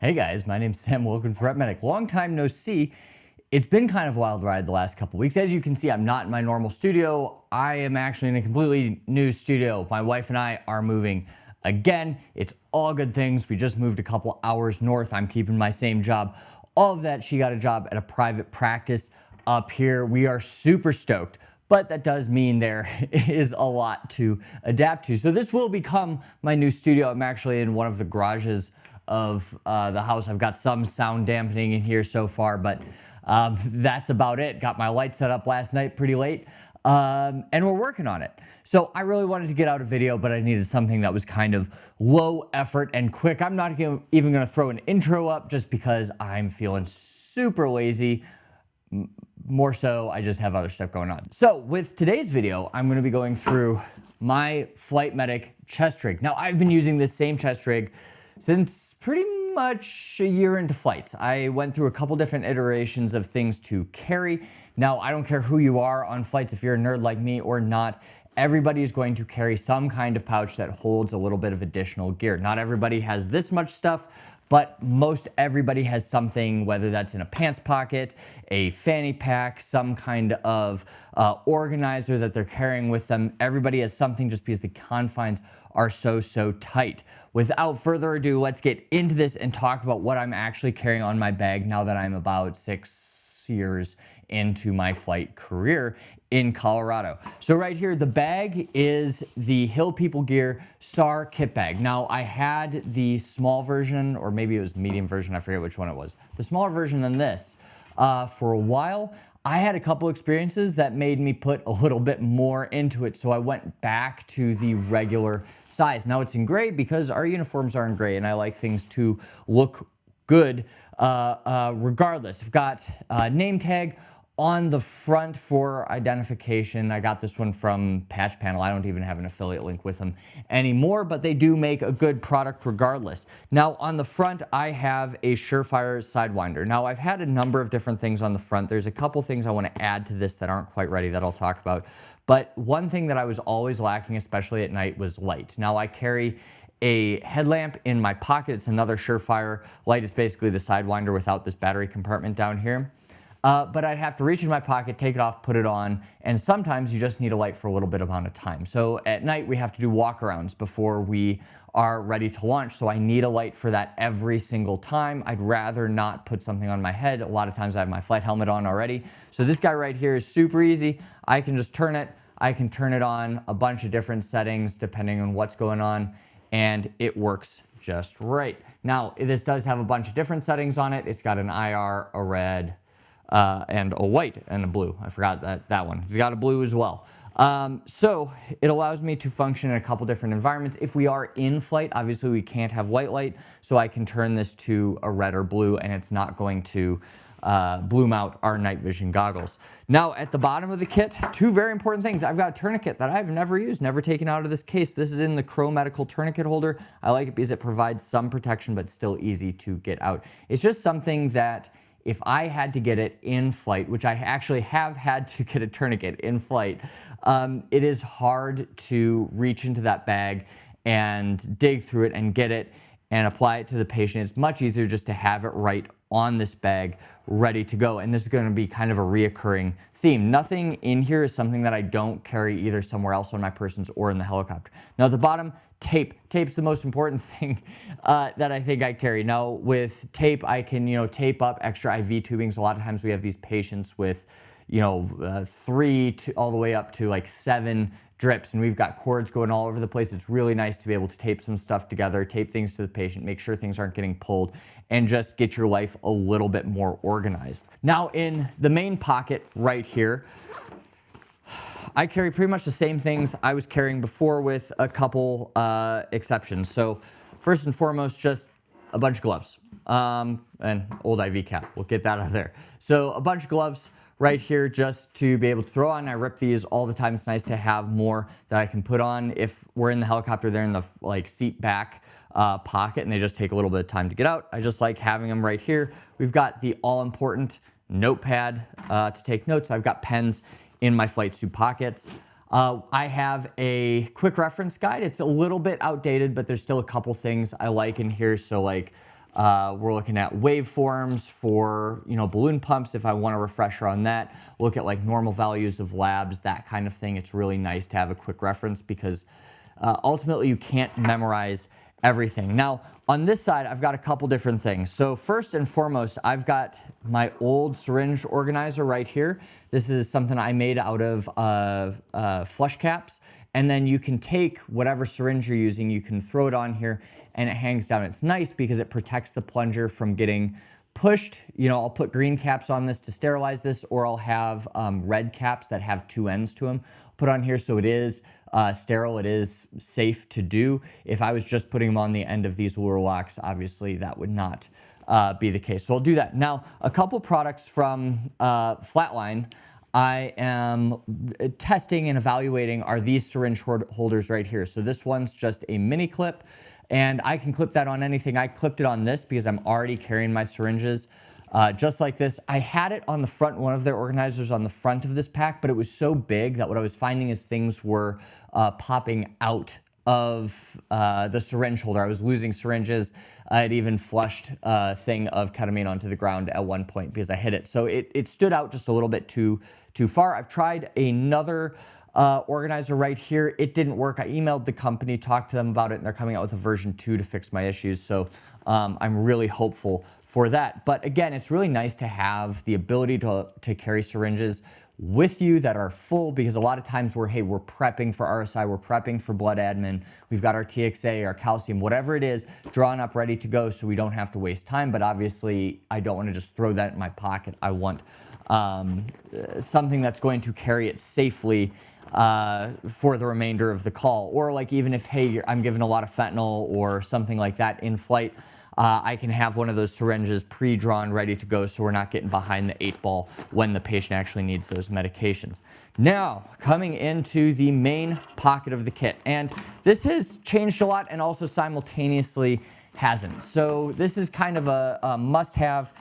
Hey guys, my name's Sam. Welcome to PrepMedic. Long time no see. It's been kind of a wild ride the last couple weeks. As you can see, I'm not in my normal studio. I am actually in a completely new studio. My wife and I are moving again. It's all good things. We just moved a couple hours north. I'm keeping my same job. All of that, she got a job at a private practice up here. We are super stoked. But that does mean there is a lot to adapt to. So this will become my new studio. I'm actually in one of the garages of the house. I've got some sound dampening in here so far, but that's about it. Got my light set up last night pretty late, and we're working on it. So I really wanted to get out a video, but I needed something that was kind of low effort and quick. I'm not even going to throw an intro up just because I'm feeling super lazy. More so, I just have other stuff going on. So with today's video, I'm going to be going through my PrepMedic chest rig. Now, I've been using this same chest rig since pretty much a year into flights. I went through a couple different iterations of things to carry. Now, I don't care who you are on flights, if you're a nerd like me or not, everybody is going to carry some kind of pouch that holds a little bit of additional gear. Not everybody has this much stuff, but most everybody has something, whether that's in a pants pocket, a fanny pack, some kind of organizer that they're carrying with them. Everybody has something just because the confines are so tight. Without further ado, let's get into this and talk about what I'm actually carrying on my bag now that I'm about 6 years into my flight career in Colorado. So right here, the bag is the Hill People Gear SAR kit bag. Now, I had the small version, or maybe it was the medium version, I forget which one it was. The smaller version than this. For a while, I had a couple experiences that made me put a little bit more into it, so I went back to the regular size. Now it's in gray because our uniforms are in gray, and I like things to look good regardless. I've got a name tag on the front for identification. I got this one from Patch Panel. I don't even have an affiliate link with them anymore, but they do make a good product regardless. Now on the front, I have a Surefire Sidewinder. Now I've had a number of different things on the front. There's a couple things I want to add to this that aren't quite ready that I'll talk about. But one thing that I was always lacking, especially at night, was light. Now I carry a headlamp in my pocket. It's another Surefire light. It's basically the Sidewinder without this battery compartment down here. But I'd have to reach in my pocket, take it off, put it on, and sometimes you just need a light for a little bit amount of time. So at night we have to do walkarounds before we are ready to launch, so I need a light for that every single time. I'd rather not put something on my head. A lot of times I have my flight helmet on already. So this guy right here is super easy. I can just turn it. I can turn it on a bunch of different settings depending on what's going on, and it works just right. Now, this does have a bunch of different settings on it. It's got an IR, a red, and a white and a blue. I forgot that one. It's got a blue as well. So it allows me to function in a couple different environments. If we are in flight, obviously we can't have white light, so I can turn this to a red or blue, and it's not going to bloom out our night vision goggles. Now at the bottom of the kit, two very important things. I've got a tourniquet that I've never used, never taken out of this case. This is in the Crow Medical tourniquet holder. I like it because it provides some protection, but still easy to get out. It's just something that if I had to get it in flight, which I actually have had to get a tourniquet in flight, it is hard to reach into that bag and dig through it and get it and apply it to the patient. It's much easier just to have it right on this bag, ready to go. And this is going to be kind of a reoccurring theme. Nothing in here is something that I don't carry either somewhere else on my persons or in the helicopter. Now at the bottom, tape. Tape's the most important thing that I think I carry. Now with tape, I can, tape up extra IV tubings. A lot of times we have these patients with, 3 to all the way up to like 7 drips, and we've got cords going all over the place. It's really nice to be able to tape some stuff together, tape things to the patient, make sure things aren't getting pulled, and just get your life a little bit more organized. Now in the main pocket right here, I carry pretty much the same things I was carrying before with a couple exceptions. So first and foremost, just a bunch of gloves, and old IV cap. We'll get that out of there. So a bunch of gloves right here just to be able to throw on. I rip these all the time. It's nice to have more that I can put on. If we're in the helicopter, they're in the seat back pocket, and they just take a little bit of time to get out. I just like having them right here. We've got the all-important notepad to take notes. I've got pens in my flight suit pockets. I have a quick reference guide. It's a little bit outdated, but there's still a couple things I like in here. So like We're looking at waveforms for, balloon pumps if I want a refresher on that. Look at like normal values of labs, that kind of thing. It's really nice to have a quick reference because ultimately you can't memorize everything. Now, on this side, I've got a couple different things. So first and foremost, I've got my old syringe organizer right here. This is something I made out of flush caps. And then you can take whatever syringe you're using, you can throw it on here and it hangs down. It's nice because it protects the plunger from getting pushed. I'll put green caps on this to sterilize this, or I'll have red caps that have two ends to them put on here so it is sterile, it is safe to do. If I was just putting them on the end of these lure locks, obviously that would not be the case. So I'll do that. Now, a couple products from Flatline I am testing and evaluating are these syringe holders right here. So this one's just a mini clip, and I can clip that on anything. I clipped it on this because I'm already carrying my syringes just like this. I had it on the front, one of their organizers on the front of this pack, but it was so big that what I was finding is things were popping out of the syringe holder. I was losing syringes. I had even flushed a thing of ketamine onto the ground at one point because I hit it. So it stood out just a little bit too far. I've tried another organizer right here. It didn't work. I emailed the company, talked to them about it, and they're coming out with a version 2 to fix my issues. So I'm really hopeful for that. But again, it's really nice to have the ability to carry syringes with you that are full, because a lot of times we're prepping for RSI, we're prepping for blood admin, we've got our TXA, our calcium, whatever it is, drawn up, ready to go, so we don't have to waste time. But obviously, I don't want to just throw that in my pocket. I want something that's going to carry it safely for the remainder of the call. Or like even if, hey, I'm given a lot of fentanyl or something like that in flight, I can have one of those syringes pre-drawn, ready to go, so we're not getting behind the 8-ball when the patient actually needs those medications. Now, coming into the main pocket of the kit, and this has changed a lot and also simultaneously hasn't. So this is kind of a must-have,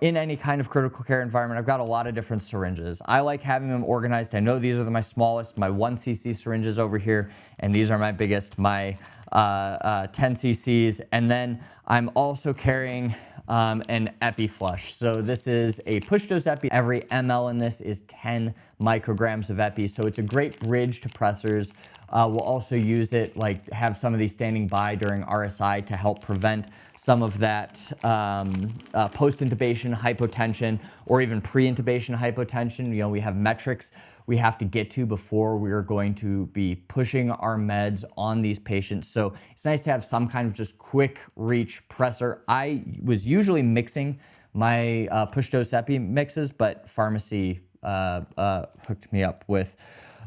in any kind of critical care environment. I've got a lot of different syringes. I like having them organized. I know these are my smallest, my 1cc syringes over here, and these are my biggest, my 10 cc's. And then I'm also carrying an epi flush. So this is a push dose epi. Every ml in this is 10 micrograms of epi. So it's a great bridge to pressors. We'll also use it, like have some of these standing by during RSI to help prevent some of that post-intubation hypotension or even pre-intubation hypotension. We have metrics we have to get to before we're going to be pushing our meds on these patients. So it's nice to have some kind of just quick reach pressor. I was usually mixing my push dose epi mixes, but pharmacy hooked me up with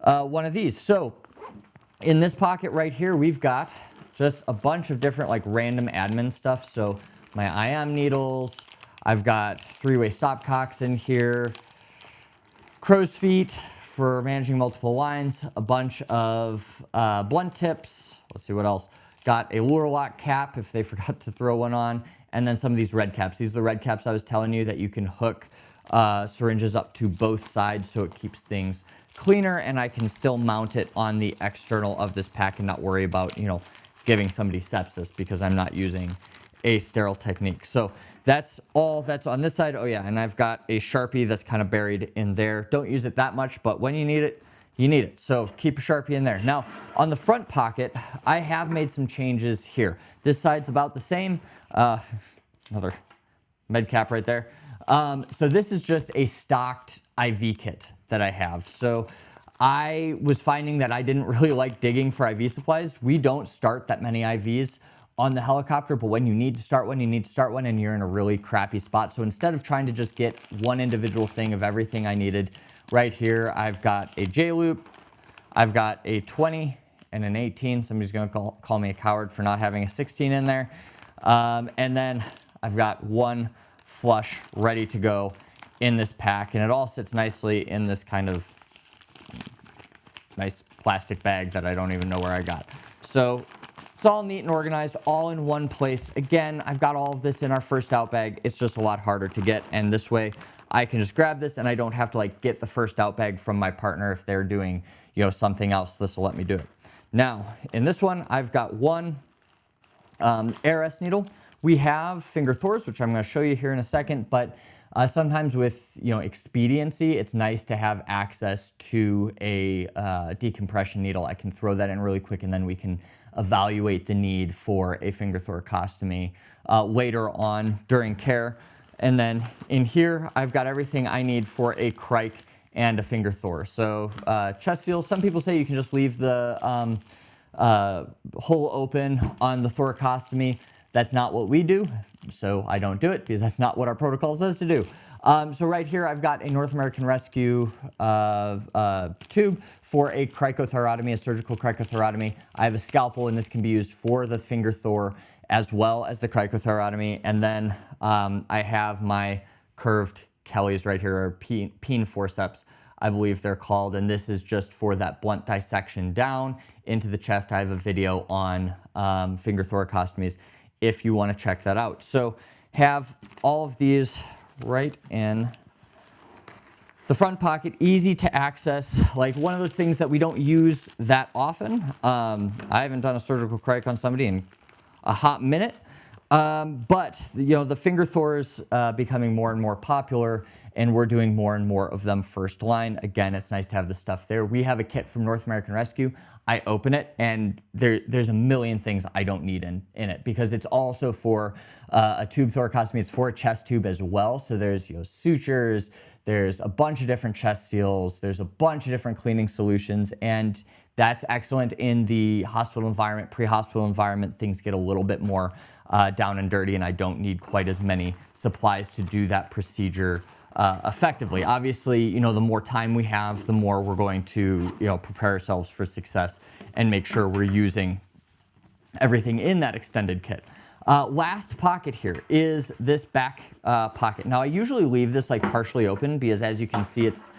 one of these. So in this pocket right here, we've got just a bunch of different like random admin stuff. So my IM needles, I've got 3-way stopcocks in here, crow's feet for managing multiple lines, a bunch of blunt tips. Let's see what else. Got a lure lock cap if they forgot to throw one on, and then some of these red caps. These are the red caps I was telling you that you can hook syringes up to both sides so it keeps things cleaner, and I can still mount it on the external of this pack and not worry about, giving somebody sepsis because I'm not using a sterile technique. So that's all that's on this side. Oh yeah, and I've got a Sharpie that's kind of buried in there. Don't use it that much, but when you need it, you need it. So keep a Sharpie in there. Now, on the front pocket, I have made some changes here. This side's about the same. Another med cap right there. So this is just a stocked IV kit that I have. So I was finding that I didn't really like digging for IV supplies. We don't start that many IVs on the helicopter, but when you need to start one, you need to start one, and you're in a really crappy spot. So instead of trying to just get one individual thing of everything I needed, right here, I've got a J-loop, I've got a 20 and an 18. Somebody's gonna call me a coward for not having a 16 in there. And then I've got one flush ready to go in this pack, and it all sits nicely in this kind of nice plastic bag that I don't even know where I got. So it's all neat and organized, all in one place. Again, I've got all of this in our first out bag. It's just a lot harder to get, and this way I can just grab this and I don't have to like get the first out bag from my partner if they're doing, something else. This will let me do it. Now, in this one, I've got one ARS needle, We have finger Thors, which I'm going to show you here in a second, but sometimes with expediency, it's nice to have access to a decompression needle. I can throw that in really quick, and then we can evaluate the need for a finger thoracostomy later on during care. And then in here, I've got everything I need for a crike and a finger Thor. So chest seal, some people say you can just leave the hole open on the thoracostomy. That's not what we do, so I don't do it because that's not what our protocol says to do. So right here, I've got a North American Rescue tube for a cricothyrotomy, a surgical cricothyrotomy. I have a scalpel, and this can be used for the finger Thor as well as the cricothyrotomy. And then I have my curved Kellys right here, or peen forceps, I believe they're called. And this is just for that blunt dissection down into the chest. I have a video on finger thoracostomies if you want to check that out. So have all of these right in the front pocket, easy to access, like one of those things that we don't use that often. I haven't done a surgical cric on somebody in a hot minute, but the finger Thors becoming more and more popular, and we're doing more and more of them first line. Again, it's nice to have the stuff there. We have a kit from North American Rescue. I open it, and there's a million things I don't need in it, because it's also for a tube thoracostomy. It's for a chest tube as well. So there's sutures, there's a bunch of different chest seals, there's a bunch of different cleaning solutions, and that's excellent in the hospital environment. Pre-hospital environment, things get a little bit more down and dirty, and I don't need quite as many supplies to do that procedure effectively. Obviously, the more time we have, the more we're going to, prepare ourselves for success and make sure we're using everything in that extended kit. Last pocket here is this back pocket. Now, I usually leave this like partially open because, as you can see, it's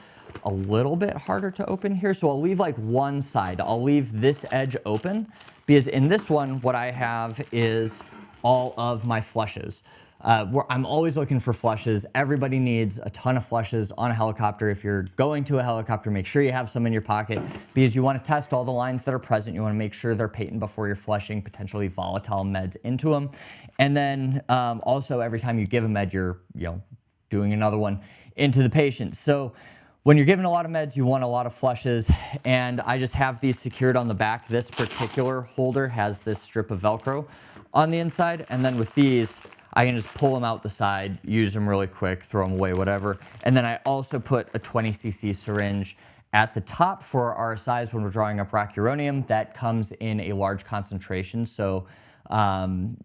a little bit harder to open here. So I'll leave like one side. I'll leave this edge open because in this one, what I have is all of my flushes. I'm always looking for flushes. Everybody needs a ton of flushes on a helicopter. If you're going to a helicopter, make sure you have some in your pocket because you want to test all the lines that are present. You want to make sure they're patent before you're flushing potentially volatile meds into them. And then also every time you give a med, you're doing another one into the patient. So when you're giving a lot of meds, you want a lot of flushes, and I just have these secured on the back. This particular holder has this strip of Velcro on the inside, and then with these, I can just pull them out the side, use them really quick, throw them away, whatever. And then I also put a 20 cc syringe at the top for our RSIs when we're drawing up rocuronium. That comes in a large concentration, so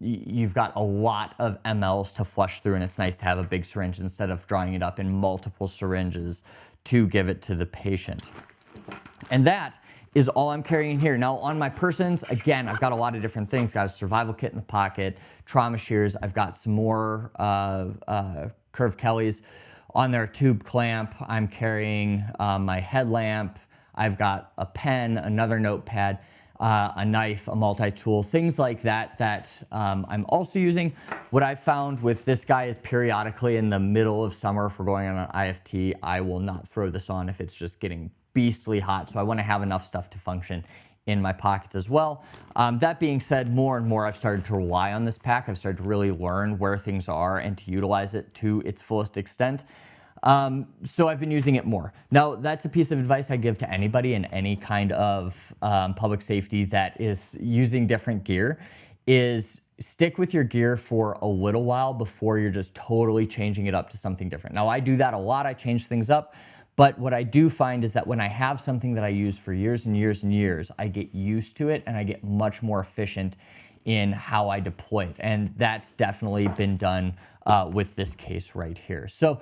you've got a lot of mLs to flush through, and it's nice to have a big syringe instead of drawing it up in multiple syringes to give it to the patient. And that is all I'm carrying here. Now on my persons, again, I've got a lot of different things. Got a survival kit in the pocket, trauma shears. I've got some more curved Kellys on their tube clamp. I'm carrying my headlamp. I've got a pen, another notepad, a knife, a multi-tool, things like that I'm also using. What I found with this guy is periodically in the middle of summer, if we're going on an IFT, I will not throw this on if it's just getting beastly hot. So I want to have enough stuff to function in my pockets as well. That being said, more and more I've started to rely on this pack. I've started to really learn where things are and to utilize it to its fullest extent. So I've been using it more. Now, that's a piece of advice I give to anybody in any kind of public safety that is using different gear, is stick with your gear for a little while before you're just totally changing it up to something different. Now, I do that a lot. I change things up. But what I do find is that when I have something that I use for years and years and years, I get used to it and I get much more efficient in how I deploy it. And that's definitely been done with this case right here. So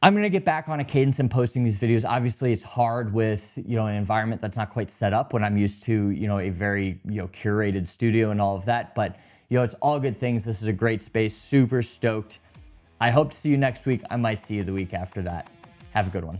I'm going to get back on a cadence and posting these videos. Obviously, it's hard with an environment that's not quite set up when I'm used to a very curated studio and all of that. But it's all good things. This is a great space. Super stoked. I hope to see you next week. I might see you the week after that. Have a good one.